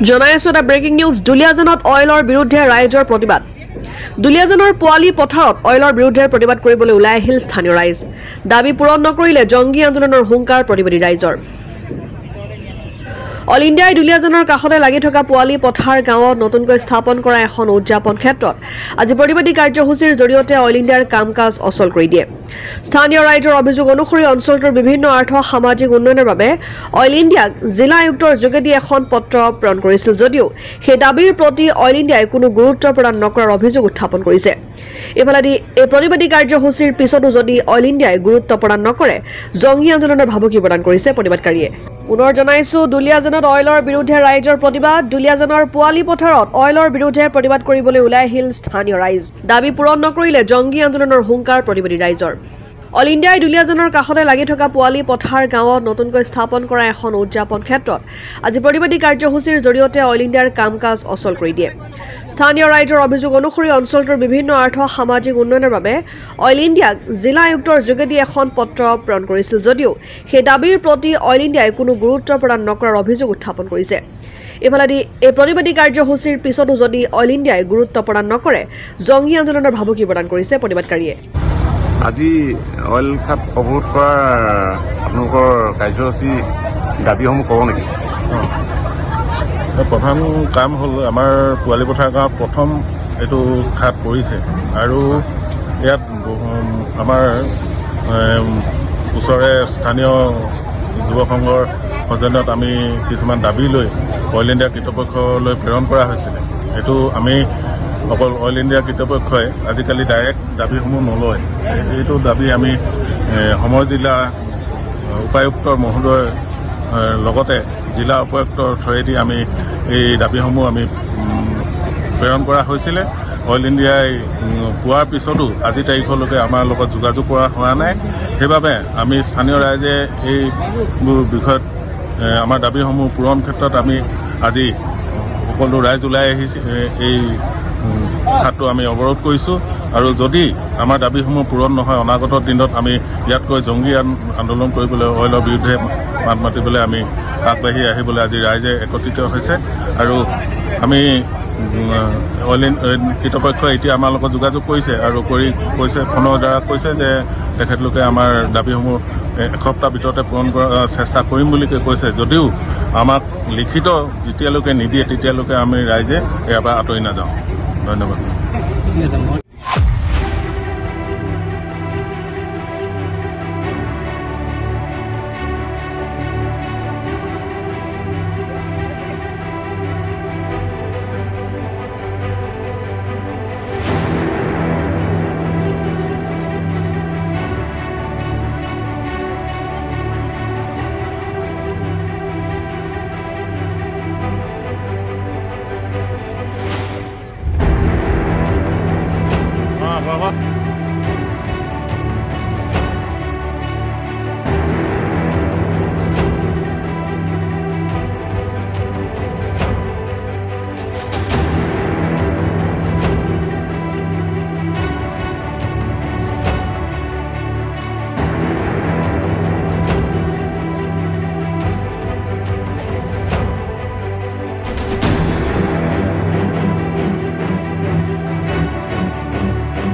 জনাই আছো এটা ব্ৰেকিং নিউজ দুলিয়াজানত অইলৰ বিৰুদ্ধে ৰাইজৰ প্ৰতিবাদ দুলিয়াজানৰ পোৱালি পথাৰত অইলৰ বিৰুদ্ধে প্ৰতিবাদ কৰিবলৈ ওলাই আহিল স্থানীয় ৰাইজ দাবী পূৰণ নকৰিলে জংগী আন্দোলনৰ হুংকাৰ প্ৰতিবাদী ৰাইজৰ অল ইণ্ডিয়াই দুলিয়াজানৰ কাষতে লাগি থকা পোৱালি পথাৰ গাঁৱত নতুনকৈ স্থাপন কৰা এখন উদযাপন ক্ষেত্ৰত আজি প্ৰতিবাদী কাৰ্যসূচীৰ জৰিয়তে অল ইণ্ডিয়াৰ কাম-কাজ অচল কৰি দিয়ে স্থানীয় ৰাইজৰ অভিযোগ অনুসৰি অঞ্চলটোৰ বিভিন্ন আৰ্থ সামাজিক উন্নয়নৰ বাবে অইল ইণ্ডিয়াক জিলা আয়ুক্তৰ যোগেদি এখন পত্ৰ প্ৰেৰণ কৰিছিল যদিও সেই দাবীৰ প্ৰতি অইল ইণ্ডিয়াই কোনো গুৰুত্ব প্ৰদান নকৰাৰ অভিযোগ উত্থাপন কৰিছে এফালে এই প্ৰতিবাদী কাৰ্যসূচীৰ পিছতো যদি অইল ইণ্ডিয়াই গুৰুত্ব প্ৰদান নকৰে জংগী আন্দোলনৰ ভাবুকি প্ৰদান কৰিছে প্ৰতিবাদকাৰীয়ে পুনৰ জনাইছো দুলিয়াজানত অইলৰ বিৰুদ্ধে ৰাইজৰ প্ৰতিবাদ দুলিয়াজানৰ পোৱালি পথাৰত অইলৰ বিৰুদ্ধে প্ৰতিবাদ কৰিবলৈ ওলাই আহিল স্থানীয় ৰাইজ দাবী পূৰণ নকৰিলে জংগী আন্দোলনৰ হুংকাৰ প্ৰতিবাদী ৰাইজৰ অল ইণ্ডিয়াই দুলিয়াজানৰ কাষতে লাগি থকা পোৱালি পথাৰ গাঁৱত নতুনকৈ স্থাপন কৰা এখন উদযাপন ক্ষেত্ৰত আজি প্ৰতিবাদী কাৰ্যসূচীৰ জৰিয়তে অইল ইণ্ডিয়াৰ কাম-কাজ অচল কৰি দিয়ে স্থানীয় ৰাইজৰ অভিযোগ অনুসৰি অঞ্চলটোৰ বিভিন্ন আৰ্থ সামাজিক উন্নয়নৰ বাবে অইল ইণ্ডিয়াক জিলা আয়ুক্তৰ যোগেদি এখন পত্ৰ প্ৰেৰণ কৰিছিল যদিও সেই দাবীৰ প্ৰতি অইল ইণ্ডিয়াই কোনো গুৰুত্ব প্ৰদান নকৰাৰ অভিযোগ উত্থাপন কৰিছে এফালে এই প্ৰতিবাদী কাৰ্যসূচীৰ পিছতো যদি অইল ইণ্ডিয়াই গুৰুত্ব প্ৰদান নকৰে জংগী আন্দোলনৰ ভাবুকি প্ৰদান কৰিছে প্ৰতিবাদকাৰীয়ে আজি অইল খাপ অৱৰোধ কৰাৰ আপোনালোকৰ কাৰ্যসূচী দাবীসমূহ ক'ব নেকি প্ৰধান কাম হ'ল আমাৰ পোৱালি পথাৰ গাঁৱত প্ৰথম এইটো খাপ পৰিছে আৰু ইয়াত আমাৰ ওচৰৰে স্থানীয় যুৱ সংঘৰ সৌজন্যত আমি কিছুমান দাবী লৈ অইল ইণ্ডিয়া কৰ্তৃপক্ষলৈ প্ৰেৰণ কৰা হৈছিলে এইটো আমি অকল অইল ইণ্ডিয়া কৰ্তৃপক্ষই আজিকালি ডাইৰেক্ট দাবীসমূহ নলয় এইটো দাবী আমি সমৰ জিলা উপায়ুক্তৰ মহোদয়ৰ লগতে জিলা উপায়ুক্তৰ থ্ৰুৱেদি আমি এই দাবীসমূহ আমি প্ৰেৰণ কৰা হৈছিলে অইল ইণ্ডিয়াই পোৱাৰ পিছতো আজি তাৰিখলৈকে আমাৰ লগত যোগাযোগ কৰা হোৱা নাই সেইবাবে আমি স্থানীয় ৰাইজে এই বিষয়ত আমাৰ দাবীসমূহ পূৰণ ক্ষেত্ৰত আমি আজি সকলো ৰাইজ ওলাই আহিছে এই খাতটো আমি অৱৰোধ কৰিছোঁ আৰু যদি আমাৰ দাবীসমূহ পূৰণ নহয় অনাগত দিনত আমি ইয়াতকৈ জংগী আন্দোলন কৰিবলৈ অইলৰ বিৰুদ্ধে মাত মাতিবলৈ আমি আগবাঢ়ি আহিবলৈ আজি ৰাইজে একত্ৰিত হৈছে আৰু আমি অইল কৰ্তৃপক্ষই এতিয়া আমাৰ লগত যোগাযোগ কৰিছে আৰু কৈছে ফোনৰ দ্বাৰা কৈছে যে তেখেতলোকে আমাৰ দাবীসমূহ এসপ্তাহ ভিতৰতে পূৰণ কৰাৰ চেষ্টা কৰিম বুলি কৈছে যদিও আমাক লিখিত যেতিয়ালৈকে নিদিয়ে তেতিয়ালৈকে আমি ৰাইজে ইয়াৰ পৰা আঁতৰি নাযাওঁ ধন্যবাদ